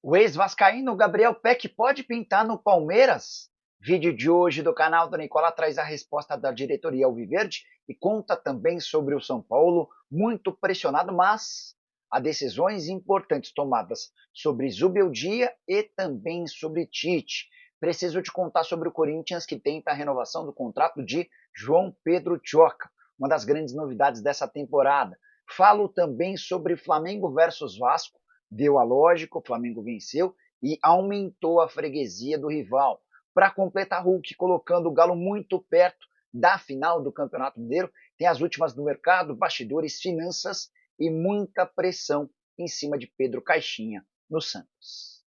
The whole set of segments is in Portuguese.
O ex-vascaíno Gabriel Peck pode pintar no Palmeiras? Vídeo de hoje do canal do Nicola traz a resposta da diretoria alviverde e conta também sobre o São Paulo, muito pressionado, mas há decisões importantes tomadas sobre Zubeldia e também sobre Tite. Preciso te contar sobre o Corinthians, que tenta a renovação do contrato de João Pedro Tchoca, uma das grandes novidades dessa temporada. Falo também sobre Flamengo versus Vasco. Deu a lógica, o Flamengo venceu e aumentou a freguesia do rival. Para completar, Hulk colocando o Galo muito perto da final do Campeonato Mineiro. Tem as últimas do mercado, bastidores, finanças e muita pressão em cima de Pedro Caixinha no Santos.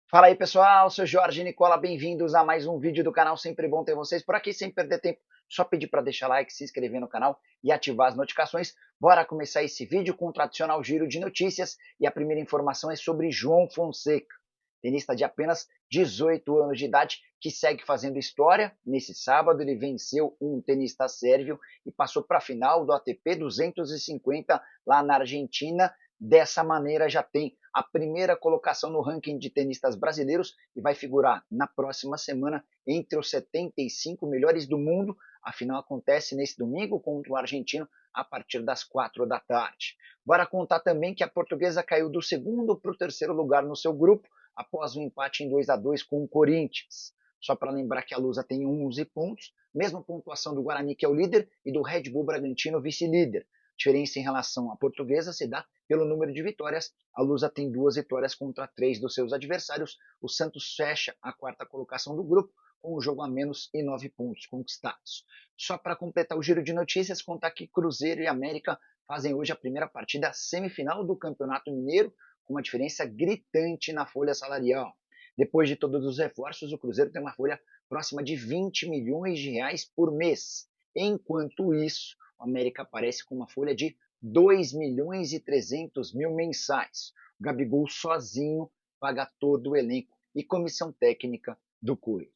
Fala aí pessoal, sou Jorge Nicola, bem-vindos a mais um vídeo do canal, sempre bom ter vocês por aqui, sem perder tempo, só pedir para deixar like, se inscrever no canal e ativar as notificações. Bora começar esse vídeo com o tradicional giro de notícias e a primeira informação é sobre João Fonseca, tenista de apenas 18 anos de idade que segue fazendo história. Nesse sábado ele venceu um tenista sérvio e passou para a final do ATP 250 lá na Argentina. Dessa maneira já tem a primeira colocação no ranking de tenistas brasileiros e vai figurar na próxima semana entre os 75 melhores do mundo. A final acontece nesse domingo contra o argentino a partir das 4 da tarde. Bora contar também que a portuguesa caiu do segundo para o terceiro lugar no seu grupo após um empate em 2-2 com o Corinthians. Só para lembrar que a Lusa tem 11 pontos, mesma pontuação do Guarani, que é o líder, e do Red Bull Bragantino, vice-líder. Diferença em relação à portuguesa se dá pelo número de vitórias. A Lusa tem 2 vitórias contra 3 dos seus adversários. O Santos fecha a quarta colocação do grupo com um jogo a menos e 9 pontos conquistados. Só para completar o giro de notícias, contar que Cruzeiro e América fazem hoje a primeira partida semifinal do Campeonato Mineiro, com uma diferença gritante na folha salarial. Depois de todos os reforços, o Cruzeiro tem uma folha próxima de 20 milhões de reais por mês. Enquanto isso, o América aparece com uma folha de 2 milhões e 300 mil mensais. O Gabigol sozinho paga todo o elenco e comissão técnica do Coelho.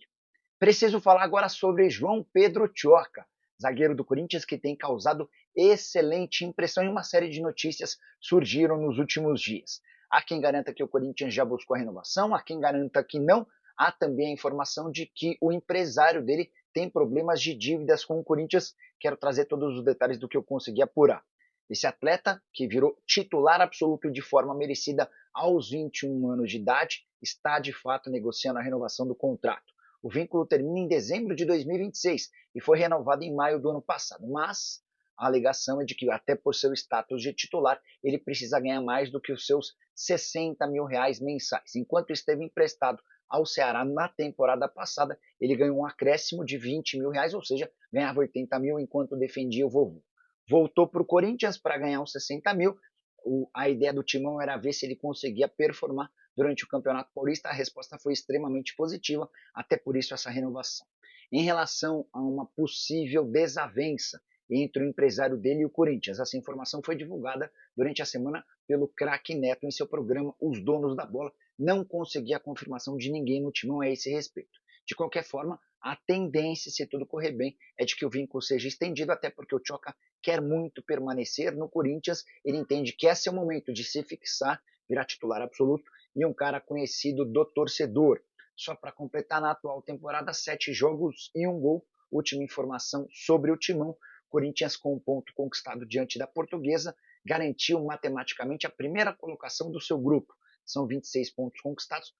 Preciso falar agora sobre João Pedro Tchoca, zagueiro do Corinthians que tem causado excelente impressão e uma série de notícias surgiram nos últimos dias. Há quem garanta que o Corinthians já buscou a renovação, há quem garanta que não. Há também a informação de que o empresário dele tem problemas de dívidas com o Corinthians. Quero trazer todos os detalhes do que eu consegui apurar. Esse atleta, que virou titular absoluto de forma merecida aos 21 anos de idade, está de fato negociando a renovação do contrato. O vínculo termina em dezembro de 2026 e foi renovado em maio do ano passado, mas a alegação é de que, até por seu status de titular, ele precisa ganhar mais do que os seus 60 mil reais mensais. Enquanto esteve emprestado ao Ceará na temporada passada, ele ganhou um acréscimo de 20 mil reais, ou seja, ganhava 80 mil enquanto defendia o vovô. Voltou para o Corinthians para ganhar uns 60 mil. A ideia do Timão era ver se ele conseguia performar durante o Campeonato Paulista. A resposta foi extremamente positiva, até por isso essa renovação. Em relação a uma possível desavença entre o empresário dele e o Corinthians, essa informação foi divulgada durante a semana pelo craque Neto em seu programa Os Donos da Bola. Não consegui a confirmação de ninguém no Timão a esse respeito. De qualquer forma, a tendência, se tudo correr bem, é de que o vínculo seja estendido, até porque o Tchoca quer muito permanecer no Corinthians. Ele entende que esse é o momento de se fixar, virar titular absoluto e um cara conhecido do torcedor. Só para completar, na atual temporada, 7 jogos e 1 gol. Última informação sobre o Timão. Corinthians, com um ponto conquistado diante da Portuguesa, garantiu matematicamente a primeira colocação do seu grupo. São 26 pontos conquistados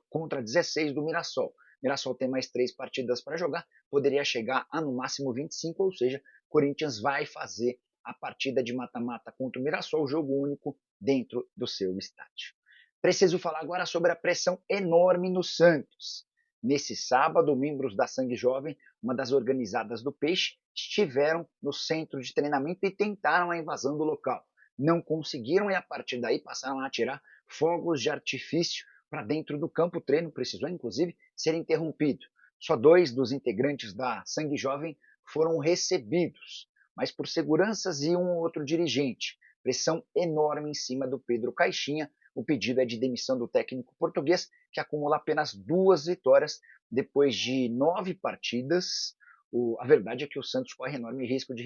contra 16 do Mirassol. Mirassol tem mais 3 partidas para jogar, poderia chegar a no máximo 25, ou seja, Corinthians vai fazer a partida de mata-mata contra o Mirassol, jogo único dentro do seu estádio. Preciso falar agora sobre a pressão enorme no Santos. Nesse sábado, membros da Sangue Jovem, uma das organizadas do Peixe, estiveram no centro de treinamento e tentaram a invasão do local. Não conseguiram e a partir daí passaram a atirar fogos de artifício para dentro do campo. O treino precisou, inclusive, ser interrompido. Só 2 dos integrantes da Sangue Jovem foram recebidos, mas por seguranças e um outro dirigente. Pressão enorme em cima do Pedro Caixinha. O pedido é de demissão do técnico português, que acumula apenas 2 vitórias depois de 9 partidas. A verdade é que o Santos corre enorme risco de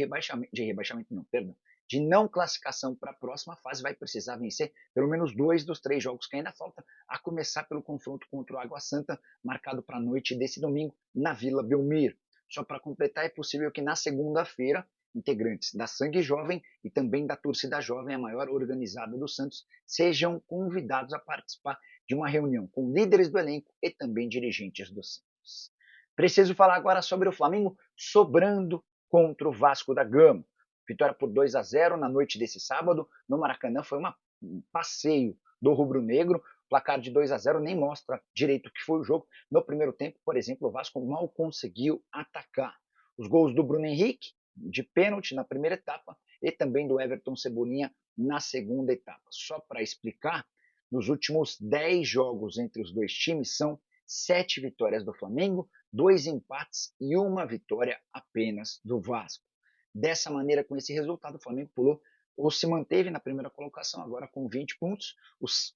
não classificação para a próxima fase, vai precisar vencer pelo menos 2 dos 3 jogos que ainda falta, a começar pelo confronto contra o Água Santa, marcado para a noite desse domingo, na Vila Belmiro. Só para completar, é possível que na segunda-feira, integrantes da Sangue Jovem e também da Torcida Jovem, a maior organizada do Santos, sejam convidados a participar de uma reunião com líderes do elenco e também dirigentes do Santos. Preciso falar agora sobre o Flamengo sobrando contra o Vasco da Gama. Vitória por 2-0 na noite desse sábado no Maracanã foi um passeio do rubro-negro. Placar de 2-0 nem mostra direito o que foi o jogo. No primeiro tempo, por exemplo, o Vasco mal conseguiu atacar. Os gols do Bruno Henrique, de pênalti na primeira etapa, e também do Everton Cebolinha na segunda etapa. Só para explicar, nos últimos 10 jogos entre os dois times são 7 vitórias do Flamengo, 2 empates e 1 vitória apenas do Vasco. Dessa maneira, com esse resultado, o Flamengo pulou ou se manteve na primeira colocação, agora com 20 pontos.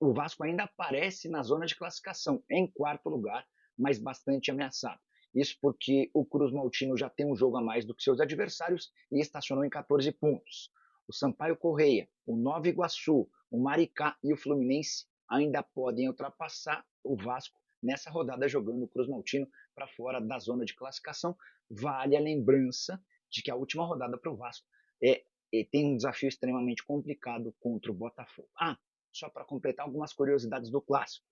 O Vasco ainda aparece na zona de classificação, em quarto lugar, mas bastante ameaçado. Isso porque o Cruz Maltino já tem um jogo a mais do que seus adversários e estacionou em 14 pontos. O Sampaio Correia, o Nova Iguaçu, o Maricá e o Fluminense ainda podem ultrapassar o Vasco nessa rodada, jogando o Cruz Maltino para fora da zona de classificação. Vale a lembrança de que a última rodada para o Vasco tem um desafio extremamente complicado contra o Botafogo. Só para completar algumas curiosidades do clássico.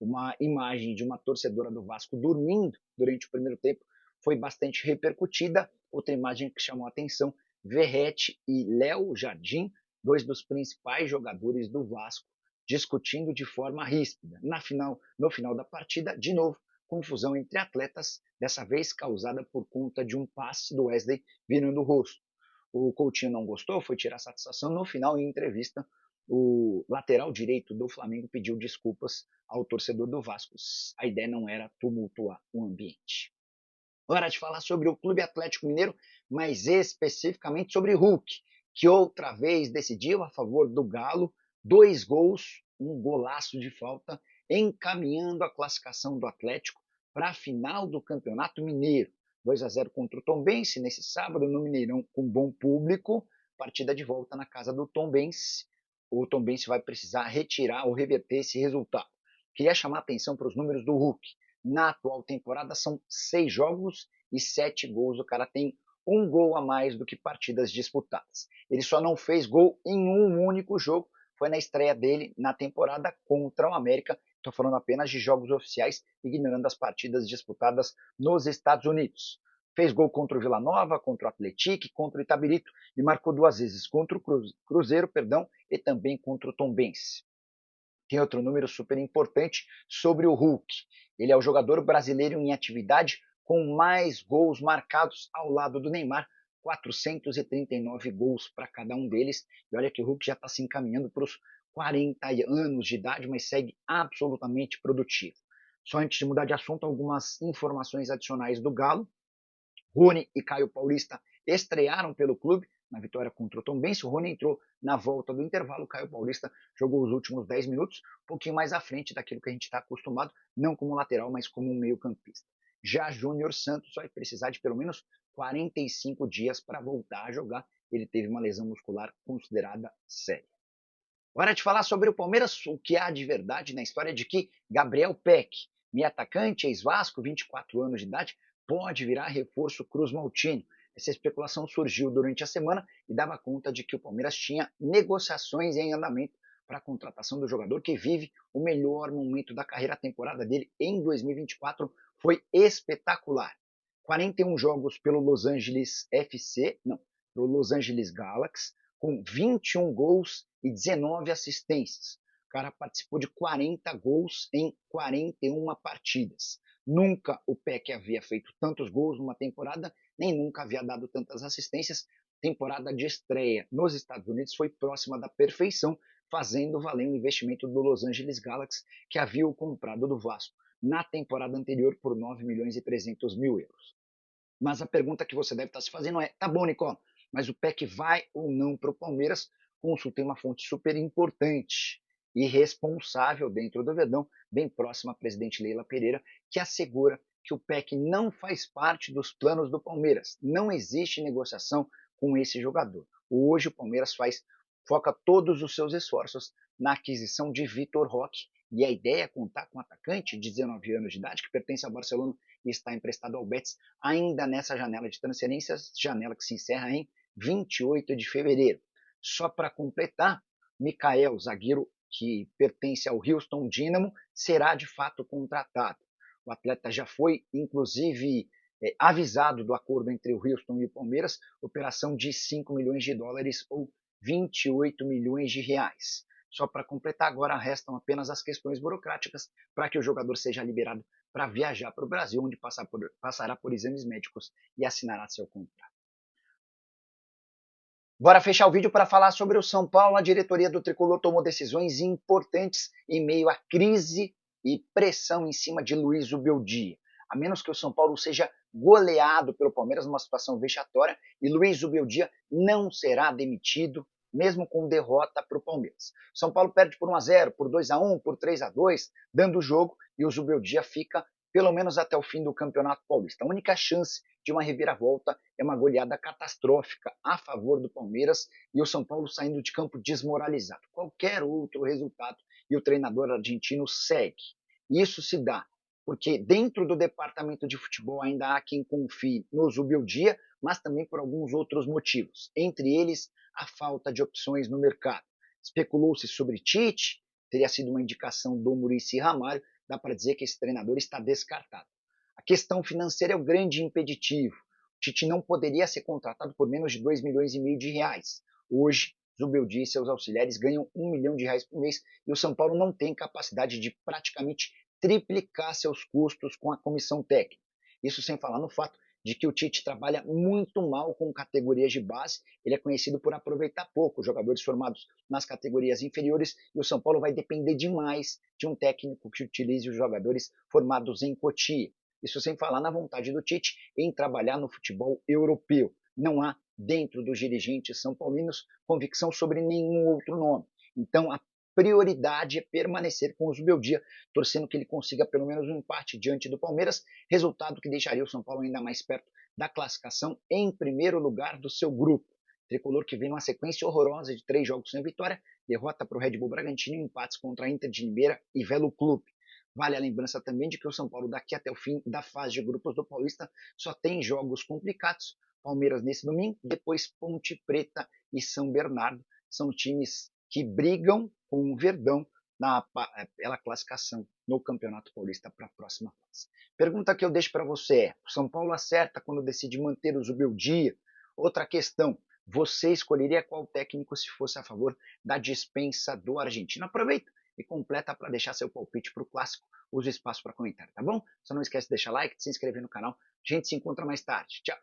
Uma imagem de uma torcedora do Vasco dormindo durante o primeiro tempo foi bastante repercutida. Outra imagem que chamou a atenção, Verrete e Léo Jardim, 2 dos principais jogadores do Vasco, discutindo de forma ríspida. No final da partida, de novo, confusão entre atletas, dessa vez causada por conta de um passe do Wesley virando o rosto. O Coutinho não gostou, foi tirar satisfação. No final, em entrevista, o lateral direito do Flamengo pediu desculpas ao torcedor do Vasco. A ideia não era tumultuar o ambiente. Hora de falar sobre o Clube Atlético Mineiro, mas especificamente sobre Hulk, que outra vez decidiu a favor do Galo, 2 gols, um golaço de falta, encaminhando a classificação do Atlético para a final do Campeonato Mineiro. 2-0 contra o Tombense nesse sábado no Mineirão, com bom público, partida de volta na casa do Tombense. O Tombense vai precisar retirar ou reverter esse resultado. Queria chamar a atenção para os números do Hulk. Na atual temporada são 6 jogos e 7 gols. O cara tem 1 gol a mais do que partidas disputadas. Ele só não fez gol em um único jogo, foi na estreia dele na temporada contra o América. Estou falando apenas de jogos oficiais, ignorando as partidas disputadas nos Estados Unidos. Fez gol contra o Vila Nova, contra o Atlético, contra o Itabirito e marcou 2 vezes contra o Cruzeiro, e também contra o Tombense. Tem outro número super importante sobre o Hulk. Ele é o jogador brasileiro em atividade com mais gols marcados ao lado do Neymar, 439 gols para cada um deles. E olha que o Hulk já está se encaminhando para os 40 anos de idade, mas segue absolutamente produtivo. Só antes de mudar de assunto, algumas informações adicionais do Galo. Rony e Caio Paulista estrearam pelo clube na vitória contra o Tombense. O Rony entrou na volta do intervalo, o Caio Paulista jogou os últimos 10 minutos, um pouquinho mais à frente daquilo que a gente está acostumado, não como lateral, mas como um meio-campista. Já Júnior Santos vai precisar de pelo menos 45 dias para voltar a jogar. Ele teve uma lesão muscular considerada séria. Hora de falar sobre o Palmeiras, o que há de verdade na história de que Gabriel Peck, meio atacante, ex-Vasco, 24 anos de idade, pode virar reforço Cruz Maltino. Essa especulação surgiu durante a semana e dava conta de que o Palmeiras tinha negociações em andamento para a contratação do jogador, que vive o melhor momento da carreira. A temporada dele em 2024 foi espetacular. 41 jogos pelo Los Angeles Galaxy, com 21 gols e 19 assistências. O cara participou de 40 gols em 41 partidas. Nunca o Peck havia feito tantos gols numa temporada, nem nunca havia dado tantas assistências. Temporada de estreia nos Estados Unidos foi próxima da perfeição, fazendo valer o investimento do Los Angeles Galaxy, que havia o comprado do Vasco na temporada anterior por 9 milhões e 300 mil euros. Mas a pergunta que você deve estar se fazendo é, tá bom, Nicola, mas o Peck vai ou não para o Palmeiras? Consultei uma fonte super importante e responsável dentro do Verdão, bem próxima à presidente Leila Pereira, que assegura que o PEC não faz parte dos planos do Palmeiras. Não existe negociação com esse jogador. Hoje o Palmeiras foca todos os seus esforços na aquisição de Vitor Roque. E a ideia é contar com um atacante de 19 anos de idade, que pertence ao Barcelona e está emprestado ao Betis, ainda nessa janela de transferências, janela que se encerra em 28 de fevereiro. Só para completar, Mikael, zagueiro que pertence ao Houston Dynamo, será de fato contratado. O atleta já foi, inclusive, avisado do acordo entre o Houston e o Palmeiras, operação de 5 milhões de dólares ou 28 milhões de reais. Só para completar, agora restam apenas as questões burocráticas para que o jogador seja liberado para viajar para o Brasil, onde passará por exames médicos e assinará seu contrato. Bora fechar o vídeo para falar sobre o São Paulo. A diretoria do Tricolor tomou decisões importantes em meio à crise e pressão em cima de Luiz Zubeldia. A menos que o São Paulo seja goleado pelo Palmeiras numa situação vexatória, e Luiz Zubeldia não será demitido, mesmo com derrota para o Palmeiras. São Paulo perde por 1-0, por 2-1, por 3-2, dando o jogo, e o Zubeldia fica pelo menos até o fim do Campeonato Paulista. A única chance de uma reviravolta é uma goleada catastrófica a favor do Palmeiras e o São Paulo saindo de campo desmoralizado. Qualquer outro resultado e o treinador argentino segue. Isso se dá porque dentro do departamento de futebol ainda há quem confie no Zubeldia, mas também por alguns outros motivos, entre eles a falta de opções no mercado. Especulou-se sobre Tite, teria sido uma indicação do Muricy Ramalho, dá para dizer que esse treinador está descartado. A questão financeira é o grande impeditivo. O Tite não poderia ser contratado por menos de 2,5 milhões de reais. Hoje, Zubeldia e seus auxiliares ganham 1 milhão de reais por mês e o São Paulo não tem capacidade de praticamente triplicar seus custos com a comissão técnica. Isso sem falar no fato de que o Tite trabalha muito mal com categorias de base, ele é conhecido por aproveitar pouco os jogadores formados nas categorias inferiores, e o São Paulo vai depender demais de um técnico que utilize os jogadores formados em Cotia. Isso sem falar na vontade do Tite em trabalhar no futebol europeu. Não há, dentro dos dirigentes são paulinos, convicção sobre nenhum outro nome. Então, a prioridade é permanecer com o Zubeldia, torcendo que ele consiga pelo menos um empate diante do Palmeiras, resultado que deixaria o São Paulo ainda mais perto da classificação em primeiro lugar do seu grupo. Tricolor que vem numa sequência horrorosa de 3 jogos sem vitória, derrota para o Red Bull Bragantino e empates contra a Inter de Limeira e Velo Clube. Vale a lembrança também de que o São Paulo daqui até o fim da fase de grupos do Paulista só tem jogos complicados. Palmeiras nesse domingo, depois Ponte Preta e São Bernardo. São times que brigam com o Verdão pela classificação no Campeonato Paulista para a próxima fase. Pergunta que eu deixo para você é: o São Paulo acerta quando decide manter o Zubeldia? Outra questão: você escolheria qual técnico se fosse a favor da dispensa do argentino? Aproveita e completa para deixar seu palpite para o clássico. Use espaço para comentário, tá bom? Só não esquece de deixar like, de se inscrever no canal. A gente se encontra mais tarde. Tchau!